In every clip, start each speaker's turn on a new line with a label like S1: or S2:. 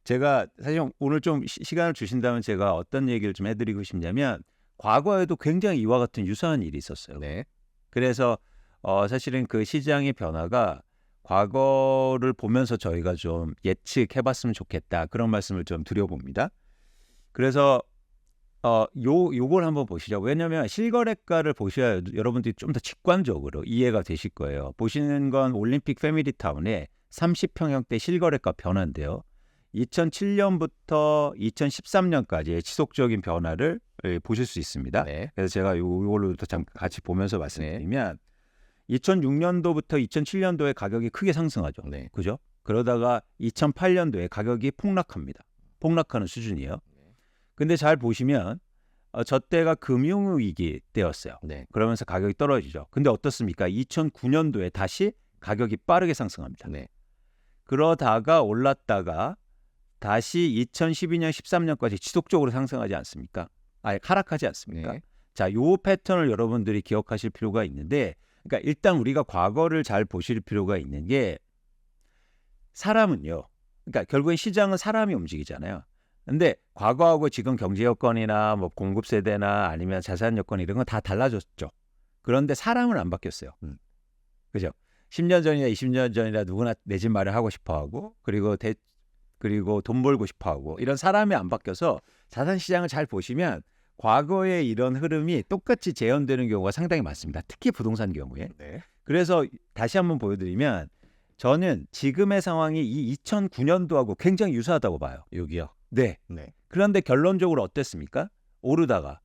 S1: 제가 사실 오늘 좀 시간을 주신다면 제가 어떤 얘기를 좀 해드리고 싶냐면 과거에도 굉장히 이와 같은 유사한 일이 있었어요.
S2: 네.
S1: 그래서 사실은 그 시장의 변화가 과거를 보면서 저희가 좀 예측해봤으면 좋겠다 그런 말씀을 좀 드려봅니다. 그래서 요걸 한번 보시죠. 왜냐하면 실거래가를 보셔야 여러분들이 좀 더 직관적으로 이해가 되실 거예요. 보시는 건 올림픽 패밀리타운의 30평형대 실거래가 변화인데요. 2007년부터 2013년까지의 지속적인 변화를 보실 수 있습니다.
S2: 네.
S1: 그래서 제가 요걸로부터 잠깐 같이 보면서
S2: 네.
S1: 말씀드리면 2006년도부터 2007년도에 가격이 크게 상승하죠.
S2: 네.
S1: 그죠? 그러다가 2008년도에 가격이 폭락합니다. 폭락하는 수준이에요. 근데 잘 보시면 저 때가 금융위기 때였어요.
S2: 네.
S1: 그러면서 가격이 떨어지죠. 근데 어떻습니까? 2009년도에 다시 가격이 빠르게 상승합니다.
S2: 네.
S1: 그러다가 올랐다가 다시 2012년, 13년까지 지속적으로 상승하지 않습니까? 아예 하락하지 않습니까?
S2: 네.
S1: 자, 요 패턴을 여러분들이 기억하실 필요가 있는데, 그러니까 일단 우리가 과거를 잘 보실 필요가 있는 게 사람은요. 그러니까 결국엔 시장은 사람이 움직이잖아요. 근데 과거하고 지금 경제 여건이나 뭐 공급 세대나 아니면 자산 여건 이런 건 다 달라졌죠. 그런데 사람은 안 바뀌었어요. 그죠? 10년 전이나 20년 전이나 누구나 내 집 마련하고 싶어 하고 그리고 돈 벌고 싶어 하고 이런 사람이 안 바뀌어서 자산 시장을 잘 보시면 과거의 이런 흐름이 똑같이 재현되는 경우가 상당히 많습니다. 특히 부동산 경우에.
S2: 네.
S1: 그래서 다시 한번 보여드리면 저는 지금의 상황이 이 2009년도하고 굉장히 유사하다고 봐요.
S2: 여기요.
S1: 네.
S2: 네.
S1: 그런데 결론적으로 어땠습니까? 오르다가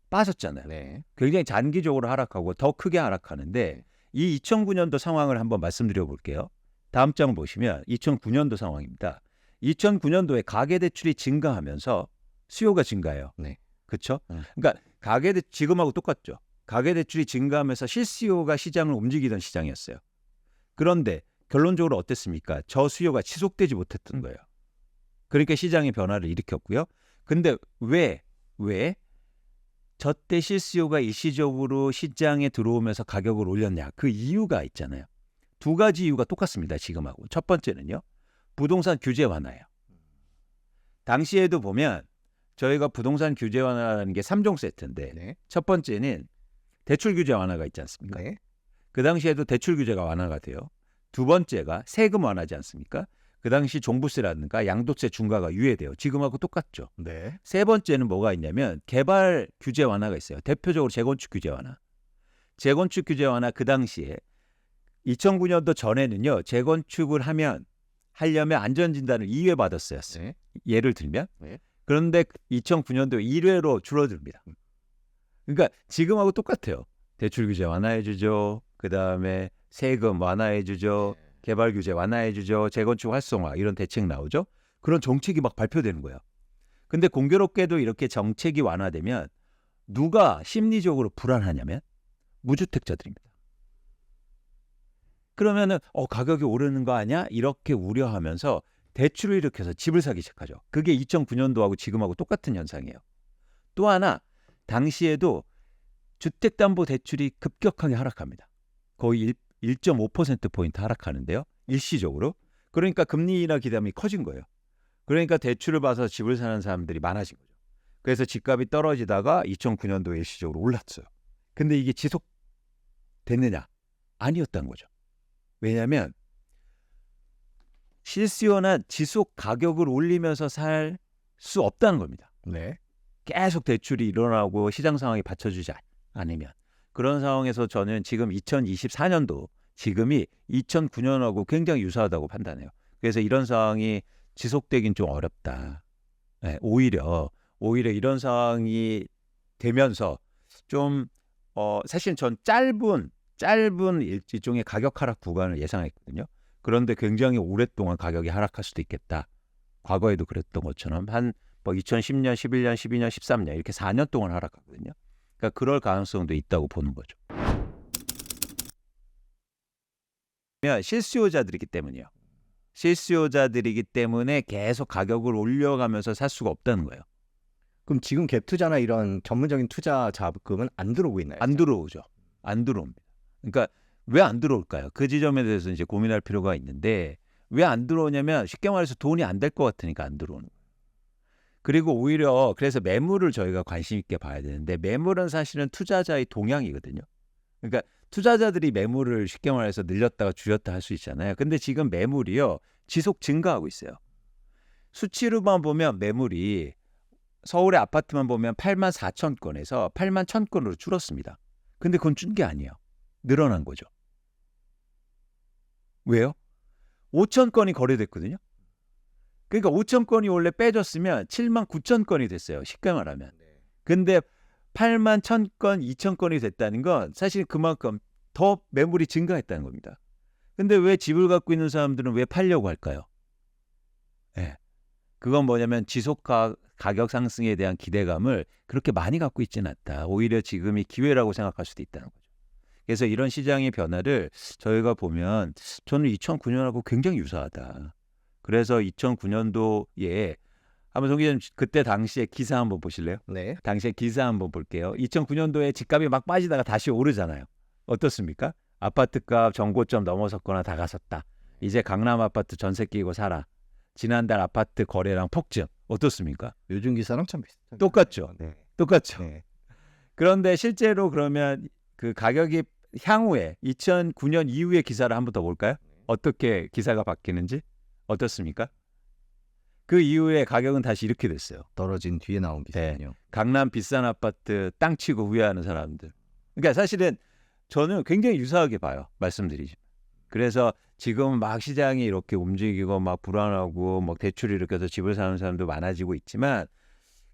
S1: 빠졌잖아요.
S2: 네.
S1: 굉장히 단기적으로 하락하고 더 크게 하락하는데 이 2009년도 상황을 한번 말씀드려 볼게요. 다음 장 보시면 2009년도 상황입니다. 2009년도에 가계대출이 증가하면서 수요가 증가해요.
S2: 네.
S1: 그렇죠? 그러니까 지금하고 똑같죠. 가계대출이 증가하면서 실수요가 시장을 움직이던 시장이었어요. 그런데 결론적으로 어땠습니까? 저수요가 지속되지 못했던 거예요. 그러니까 시장의 변화를 일으켰고요. 근데 왜 저때 실수요가 일시적으로 시장에 들어오면서 가격을 올렸냐? 그 이유가 있잖아요. 두 가지 이유가 똑같습니다. 지금하고. 첫 번째는요. 부동산 규제 완화예요. 당시에도 보면 저희가 부동산 규제 완화라는 게 3종 세트인데
S2: 네.
S1: 첫 번째는 대출 규제 완화가 있지 않습니까?
S2: 네.
S1: 그 당시에도 대출 규제가 완화가 돼요. 두 번째가 세금 완화지 않습니까? 그 당시 종부세라든가 양도세 중과가 유예돼요. 지금하고 똑같죠.
S2: 네.
S1: 세 번째는 뭐가 있냐면 개발 규제 완화가 있어요. 대표적으로 재건축 규제 완화. 재건축 규제 완화 그 당시에 2009년도 전에는요. 재건축을 하려면 안전진단을 2회 받았어요.
S2: 네.
S1: 예를 들면.
S2: 네.
S1: 그런데 2009년도 1회로 줄어듭니다. 그러니까 지금하고 똑같아요. 대출 규제 완화해 주죠. 그다음에 세금 완화해 주죠.
S2: 네.
S1: 개발 규제 완화해 주죠. 재건축 활성화 이런 대책 나오죠. 그런 정책이 막 발표되는 거예요. 근데 공교롭게도 이렇게 정책이 완화되면 누가 심리적으로 불안하냐면 무주택자들입니다. 그러면은 가격이 오르는 거 아니야? 이렇게 우려하면서 대출을 일으켜서 집을 사기 시작하죠. 그게 2009년도하고 지금하고 똑같은 현상이에요. 또 하나 당시에도 주택담보대출이 급격하게 하락합니다. 거의 1.5%포인트 하락하는데요. 일시적으로. 그러니까 금리 인하 기대감이 커진 거예요. 그러니까 대출을 받아서 집을 사는 사람들이 많아진 거죠. 그래서 집값이 떨어지다가 2009년도에 일시적으로 올랐어요. 근데 이게 지속됐느냐? 아니었다는 거죠. 왜냐하면 실수요나 지속 가격을 올리면서 살 수 없다는 겁니다.
S2: 네.
S1: 계속 대출이 일어나고 시장 상황이 받쳐주지 않으면. 그런 상황에서 저는 지금 2024년도 지금이 2009년하고 굉장히 유사하다고 판단해요. 그래서 이런 상황이 지속되긴 좀 어렵다. 네, 오히려 이런 상황이 되면서 좀 사실 전 짧은 일종의 가격 하락 구간을 예상했거든요. 그런데 굉장히 오랫동안 가격이 하락할 수도 있겠다. 과거에도 그랬던 것처럼 한 2010년, 11년, 12년, 13년 이렇게 4년 동안 하락하거든요. 그러니까 그럴 가능성도 있다고 보는 거죠. 실수요자들이기 때문이요. 실수요자들이기 때문에 계속 가격을 올려가면서 살 수가 없다는 거예요.
S2: 그럼 지금 갭 투자나 이런 전문적인 투자 자금은 안 들어오고 있나요?
S1: 안 들어오죠. 안 들어옵니다. 그러니까 왜 안 들어올까요? 그 지점에 대해서 이제 고민할 필요가 있는데 왜 안 들어오냐면 쉽게 말해서 돈이 안 될 것 같으니까 안 들어오는 거예요. 그리고 오히려 그래서 매물을 저희가 관심 있게 봐야 되는데 매물은 사실은 투자자의 동향이거든요. 그러니까 투자자들이 매물을 쉽게 말해서 늘렸다가 줄였다 할 수 있잖아요. 근데 지금 매물이요. 지속 증가하고 있어요. 수치로만 보면 매물이 서울의 아파트만 보면 8만 4천 건에서 8만 1천 건으로 줄었습니다. 근데 그건 준 게 아니에요. 늘어난 거죠. 왜요? 5천 건이 거래됐거든요. 그러니까 5천 건이 원래 빼졌으면 7만 9천 건이 됐어요. 쉽게 말하면. 근데 8만 1천 건, 2천 건이 됐다는 건 사실 그만큼 더 매물이 증가했다는 겁니다. 근데 왜 집을 갖고 있는 사람들은 왜 팔려고 할까요? 네. 그건 뭐냐면 가격 상승에 대한 기대감을 그렇게 많이 갖고 있지는 않다. 오히려 지금이 기회라고 생각할 수도 있다는 거죠. 그래서 이런 시장의 변화를 저희가 보면 저는 2009년하고 굉장히 유사하다. 그래서 2009년도에 한번 송 기자님 그때 당시에 기사 한번 보실래요?
S2: 네.
S1: 당시에 기사 한번 볼게요. 2009년도에 집값이 막 빠지다가 다시 오르잖아요. 어떻습니까? 아파트값 정고점 넘어섰거나 다 갔었다. 이제 강남 아파트 전세 끼고 살아. 지난달 아파트 거래량 폭증. 어떻습니까?
S2: 요즘 기사랑 참 비슷하죠.
S1: 똑같죠.
S2: 네.
S1: 똑같죠.
S2: 네.
S1: 그런데 실제로 그러면 그 가격이 향후에 2009년 이후의 기사를 한번 더 볼까요? 어떻게 기사가 바뀌는지 어떻습니까? 그 이후에 가격은 다시 이렇게 됐어요.
S2: 떨어진 뒤에 나온 기사군요.
S1: 강남 비싼 아파트 땅 치고 후회하는 사람들. 그러니까 사실은 저는 굉장히 유사하게 봐요. 말씀드리지만. 그래서 지금 막 시장이 이렇게 움직이고 막 불안하고 막 대출이 이렇게 해서 집을 사는 사람도 많아지고 있지만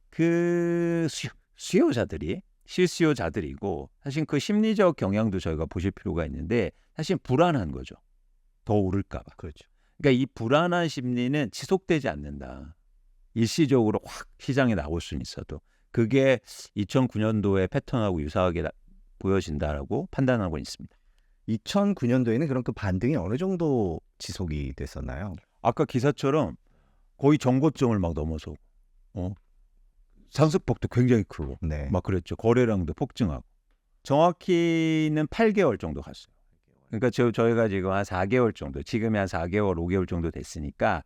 S1: 그 수요자들이 실수요자들이고 사실 그 심리적 경향도 저희가 보실 필요가 있는데 사실 불안한 거죠. 더 오를까 봐.
S2: 그렇죠.
S1: 그러니까 이 불안한 심리는 지속되지 않는다. 일시적으로 확 시장에 나올 수는 있어도 그게 2009년도의 패턴하고 유사하게 보여진다라고 판단하고 있습니다.
S2: 2009년도에는 그럼 그 반등이 어느 정도 지속이 됐었나요?
S1: 아까 기사처럼 거의 정고점을 막 넘어서 상승폭도 굉장히 크고
S2: 네.
S1: 막 그랬죠. 거래량도 폭증하고 정확히는 8개월 정도 갔어요. 그러니까 저희가 지금 한 4개월 정도, 지금이 한 4개월, 5개월 정도 됐으니까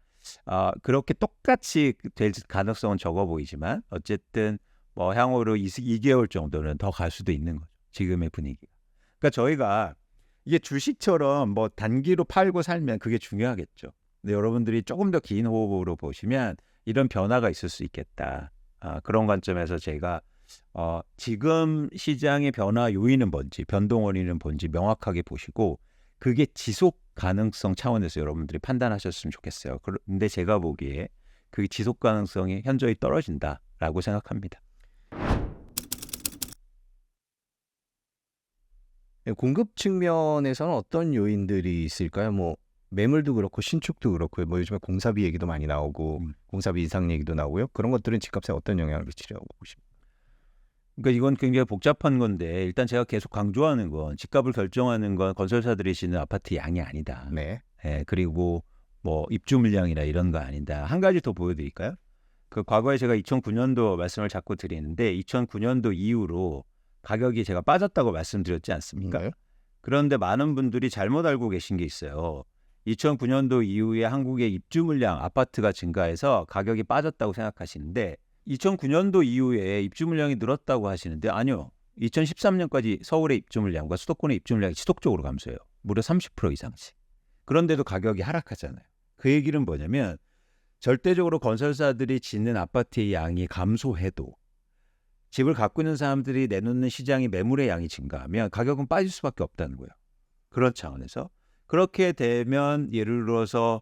S1: 그렇게 똑같이 될 가능성은 적어 보이지만 어쨌든 뭐 향후로 2개월 정도는 더 갈 수도 있는 거죠. 지금의 분위기가. 그러니까 저희가 이게 주식처럼 뭐 단기로 팔고 살면 그게 중요하겠죠. 근데 여러분들이 조금 더 긴 호흡으로 보시면 이런 변화가 있을 수 있겠다. 그런 관점에서 제가 지금 시장의 변화 요인은 뭔지, 변동 원인은 뭔지 명확하게 보시고 그게 지속 가능성 차원에서 여러분들이 판단하셨으면 좋겠어요. 그런데 제가 보기에 그 지속 가능성이 현저히 떨어진다라고 생각합니다.
S2: 공급 측면에서는 어떤 요인들이 있을까요? 뭐 매물도 그렇고 신축도 그렇고 뭐 요즘에 공사비 얘기도 많이 나오고 공사비 인상 얘기도 나오고요. 그런 것들은 집값에 어떤 영향을 미치려고 보십니까?
S1: 그러니까 이건 굉장히 복잡한 건데 일단 제가 계속 강조하는 건 집값을 결정하는 건 건설사들이 짓는 아파트 양이 아니다.
S2: 네.
S1: 그리고 뭐 입주 물량이나 이런 거 아니다. 한 가지 더 보여드릴까요? 그 과거에 제가 2009년도 말씀을 자꾸 드리는데 2009년도 이후로 가격이 제가 빠졌다고 말씀드렸지 않습니까?
S2: 네.
S1: 그런데 많은 분들이 잘못 알고 계신 게 있어요. 2009년도 이후에 한국의 입주 물량, 아파트가 증가해서 가격이 빠졌다고 생각하시는데 2009년도 이후에 입주 물량이 늘었다고 하시는데 아니요. 2013년까지 서울의 입주 물량과 수도권의 입주 물량이 지속적으로 감소해요. 무려 30% 이상씩. 그런데도 가격이 하락하잖아요. 그 얘기는 뭐냐면 절대적으로 건설사들이 짓는 아파트의 양이 감소해도 집을 갖고 있는 사람들이 내놓는 시장의 매물의 양이 증가하면 가격은 빠질 수밖에 없다는 거예요. 그런 차원에서 그렇게 되면 예를 들어서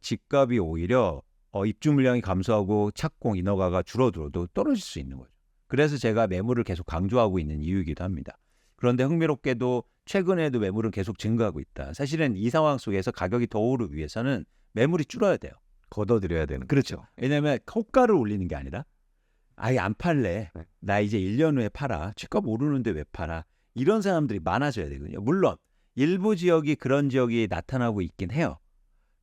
S1: 집값이 오히려 입주 물량이 감소하고 착공 인허가가 줄어들어도 떨어질 수 있는 거죠. 그래서 제가 매물을 계속 강조하고 있는 이유이기도 합니다. 그런데 흥미롭게도 최근에도 매물은 계속 증가하고 있다. 사실은 이 상황 속에서 가격이 더 오르기 위해서는 매물이 줄어야 돼요.
S2: 걷어들여야 되는
S1: 그렇죠. 왜냐하면 호가를 올리는 게 아니라 아예 안 팔래.
S2: 네.
S1: 나 이제 1년 후에 팔아. 집값 오르는데 왜 팔아? 이런 사람들이 많아져야 되거든요. 물론 일부 지역이 그런 지역이 나타나고 있긴 해요.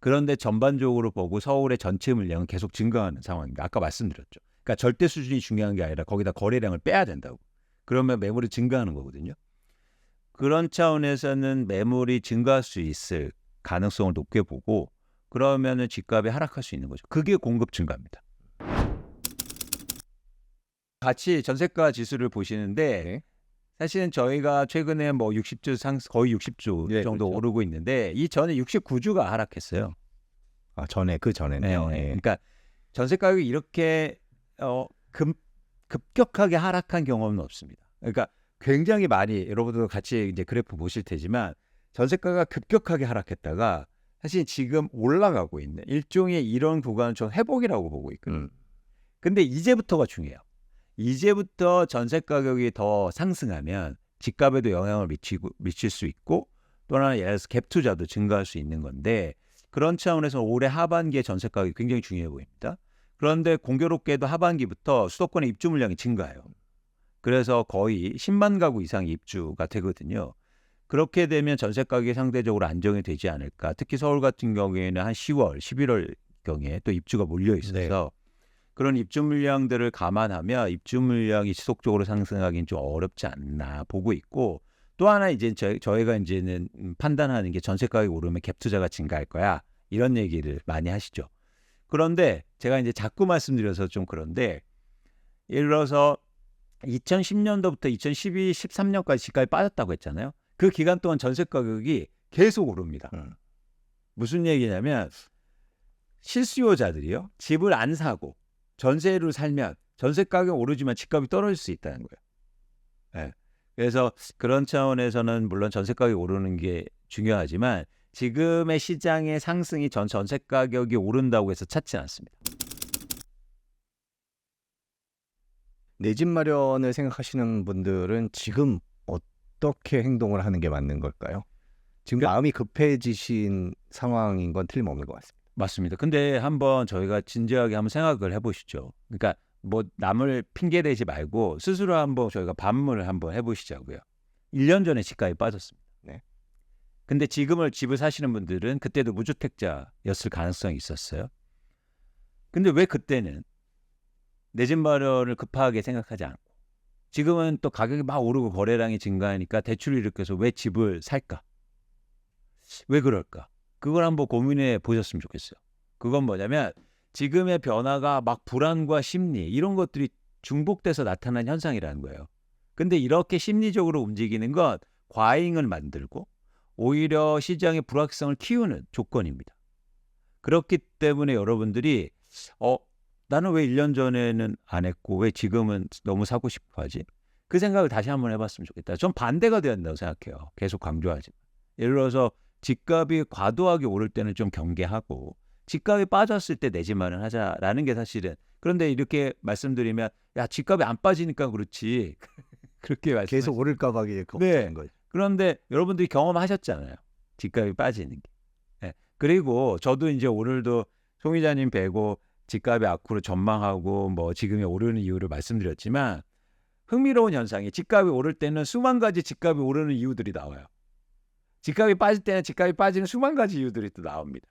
S1: 그런데 전반적으로 보고 서울의 전체 물량은 계속 증가하는 상황입니다. 아까 말씀드렸죠. 그러니까 절대 수준이 중요한 게 아니라 거기다 거래량을 빼야 된다고. 그러면 매물이 증가하는 거거든요. 그런 차원에서는 매물이 증가할 수 있을 가능성을 높게 보고 그러면은 집값이 하락할 수 있는 거죠. 그게 공급 증가입니다. 같이 전세가 지수를 보시는데
S2: 네.
S1: 사실은 저희가 최근에 뭐 60주 거의 60주
S2: 네,
S1: 정도
S2: 그렇죠.
S1: 오르고 있는데 이 전에 69주가 하락했어요.
S2: 아, 그 전에네요.
S1: 네.
S2: 예.
S1: 그러니까 전세 가격이 이렇게 급격하게 하락한 경험은 없습니다. 그러니까 굉장히 많이 여러분도 같이 이제 그래프 보실 테지만 전세가가 급격하게 하락했다가 사실 지금 올라가고 있는 일종의 이런 구간은 전 회복이라고 보고 있거든요. 근데 이제부터가 중요해요. 이제부터 전세 가격이 더 상승하면 집값에도 영향을 미칠 수 있고 또 하나 예를 들어서 갭 투자도 증가할 수 있는 건데 그런 차원에서 올해 하반기에 전세 가격이 굉장히 중요해 보입니다. 그런데 공교롭게도 하반기부터 수도권의 입주 물량이 증가해요. 그래서 거의 10만 가구 이상의 입주가 되거든요. 그렇게 되면 전세 가격이 상대적으로 안정이 되지 않을까. 특히 서울 같은 경우에는 한 10월, 11월 경에 또 입주가 몰려 있어서 그런 입주 물량들을 감안하면 입주 물량이 지속적으로 상승하기는 좀 어렵지 않나 보고 있고 또 하나 이제 저희가 이제는 판단하는 게 전세 가격이 오르면 갭 투자가 증가할 거야. 이런 얘기를 많이 하시죠. 그런데 제가 이제 자꾸 말씀드려서 좀 그런데 예를 들어서 2010년도부터 2012, 13년까지 집값이 빠졌다고 했잖아요. 그 기간 동안 전세 가격이 계속 오릅니다. 무슨 얘기냐면 실수요자들이요. 집을 안 사고 전세로 살면 전세 가격 오르지만 집값이 떨어질 수 있다는 거예요. 네. 그래서 그런 차원에서는 물론 전세 가격이 오르는 게 중요하지만 지금의 시장의 상승이 전세 가격이 오른다고 해서 찾지 않습니다.
S2: 내 집 마련을 생각하시는 분들은 지금 어떻게 행동을 하는 게 맞는 걸까요? 지금 마음이 급해지신 상황인 건 틀림없는 것 같습니다.
S1: 맞습니다. 근데 한번 저희가 진지하게 한번 생각을 해보시죠. 그러니까 뭐 남을 핑계 대지 말고 스스로 한번 저희가 반문을 한번 해보시자고요. 1년 전에 집값이 빠졌습니다.
S2: 네.
S1: 근데 지금을 집을 사시는 분들은 그때도 무주택자였을 가능성이 있었어요. 근데 왜 그때는 내 집 마련을 급하게 생각하지 않고 지금은 또 가격이 막 오르고 거래량이 증가하니까 대출을 일으켜서 왜 집을 살까? 왜 그럴까? 그걸 한번 고민해 보셨으면 좋겠어요. 그건 뭐냐면 지금의 변화가 막 불안과 심리 이런 것들이 중복돼서 나타난 현상이라는 거예요. 근데 이렇게 심리적으로 움직이는 건 과잉을 만들고 오히려 시장의 불확실성을 키우는 조건입니다. 그렇기 때문에 여러분들이 나는 왜 1년 전에는 안 했고 왜 지금은 너무 사고 싶어 하지? 그 생각을 다시 한번 해봤으면 좋겠다. 전 반대가 되어야 된다고 생각해요. 계속 강조하지만. 예를 들어서 집값이 과도하게 오를 때는 좀 경계하고 집값이 빠졌을 때 내 집 마련하자라는 게 사실은 그런데 이렇게 말씀드리면 야 집값이 안 빠지니까 그렇지 그렇게
S2: 계속 오를까 봐 이게 걱정인 거죠.
S1: 그런데 여러분들이 경험하셨잖아요. 집값이 빠지는 게. 네. 그리고 저도 이제 오늘도 송 기자님 뵈고 집값이 앞으로 전망하고 뭐 지금이 오르는 이유를 말씀드렸지만 흥미로운 현상이 집값이 오를 때는 수만 가지 집값이 오르는 이유들이 나와요. 집값이 빠질 때는 집값이 빠지는 수만 가지 이유들이 또 나옵니다.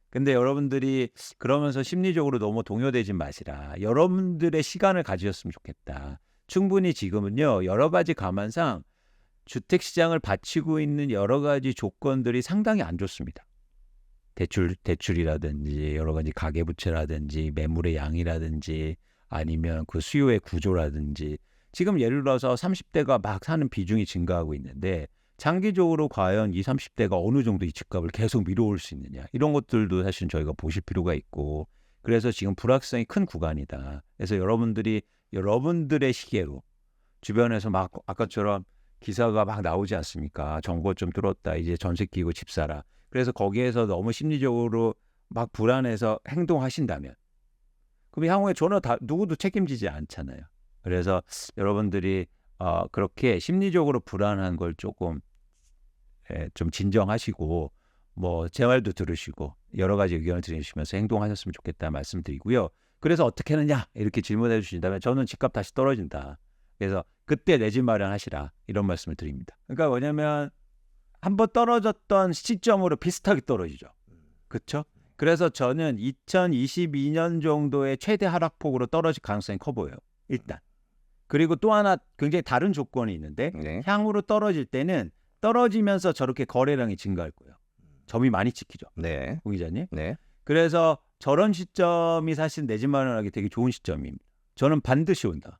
S1: 근데 여러분들이 그러면서 심리적으로 너무 동요되지 마시라. 여러분들의 시간을 가지셨으면 좋겠다. 충분히 지금은요. 여러 가지 감안상 주택시장을 받치고 있는 여러 가지 조건들이 상당히 안 좋습니다. 대출이라든지 여러 가지 가계부채라든지 매물의 양이라든지 아니면 그 수요의 구조라든지 지금 예를 들어서 30대가 막 사는 비중이 증가하고 있는데 장기적으로 과연 20, 30대가 어느 정도 이 집값을 계속 밀어올 수 있느냐 이런 것들도 사실 저희가 보실 필요가 있고 그래서 지금 불확실성이 큰 구간이다. 그래서 여러분들이 여러분들의 시계로 주변에서 막 아까처럼 기사가 막 나오지 않습니까? 정보 좀 들었다. 이제 전세 끼고 집 사라. 그래서 거기에서 너무 심리적으로 막 불안해서 행동하신다면 그럼 향후에 전혀 누구도 책임지지 않잖아요. 그래서 여러분들이 그렇게 심리적으로 불안한 걸 조금 좀 진정하시고 뭐 제 말도 들으시고 여러 가지 의견을 들으시면서 행동하셨으면 좋겠다 말씀드리고요. 그래서 어떻게 하느냐 이렇게 질문해 주신다면 저는 집값 다시 떨어진다. 그래서 그때 내 집 마련하시라 이런 말씀을 드립니다. 그러니까 뭐냐면 한번 떨어졌던 시점으로 비슷하게 떨어지죠. 그렇죠? 그래서 저는 2022년 정도의 최대 하락폭으로 떨어질 가능성이 커 보여요. 일단. 그리고 또 하나 굉장히 다른 조건이 있는데
S2: 네.
S1: 향후로 떨어질 때는 떨어지면서 저렇게 거래량이 증가할 거예요. 점이 많이 찍히죠.
S2: 네.
S1: 공 기자님.
S2: 네.
S1: 그래서 저런 시점이 사실 내 집 마련하기 되게 좋은 시점입니다. 저는 반드시 온다.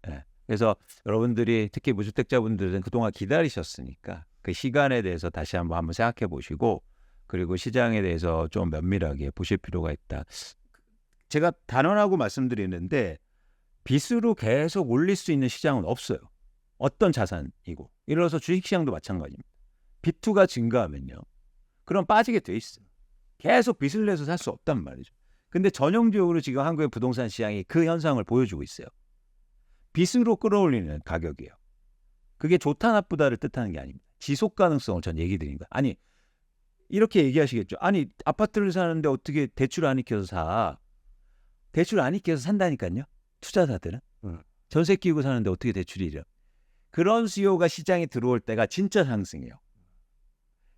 S1: 예. 그래서 여러분들이 특히 무주택자분들은 그동안 기다리셨으니까 그 시간에 대해서 다시 한번 생각해 보시고 그리고 시장에 대해서 좀 면밀하게 보실 필요가 있다. 제가 단언하고 말씀드리는데 빚으로 계속 올릴 수 있는 시장은 없어요. 어떤 자산이고. 예를 들어서 주식시장도 마찬가지입니다. 빚투가 증가하면요. 그럼 빠지게 돼 있어요. 계속 빚을 내서 살 수 없단 말이죠. 근데 전형적으로 지금 한국의 부동산 시장이 그 현상을 보여주고 있어요. 빚으로 끌어올리는 가격이에요. 그게 좋다 나쁘다를 뜻하는 게 아닙니다. 지속 가능성을 전 얘기 드린 거예요. 아니 이렇게 얘기하시겠죠. 아니 아파트를 사는데 어떻게 대출 안 익혀서 사? 대출 안 익혀서 산다니까요. 투자자들은. 전세 끼고 사는데 어떻게 대출이 이래? 그런 수요가 시장에 들어올 때가 진짜 상승해요.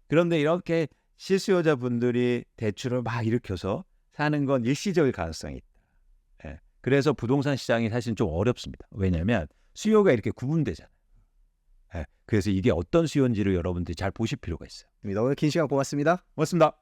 S1: 그런데 이렇게 실수요자분들이 대출을 막 일으켜서 사는 건 일시적일 가능성이 있다. 예. 그래서 부동산 시장이 사실 좀 어렵습니다. 왜냐하면 수요가 이렇게 구분되잖아요. 예. 그래서 이게 어떤 수요인지를 여러분들이 잘 보실 필요가 있어요.
S2: 오늘 긴 시간 고맙습니다.
S1: 고맙습니다.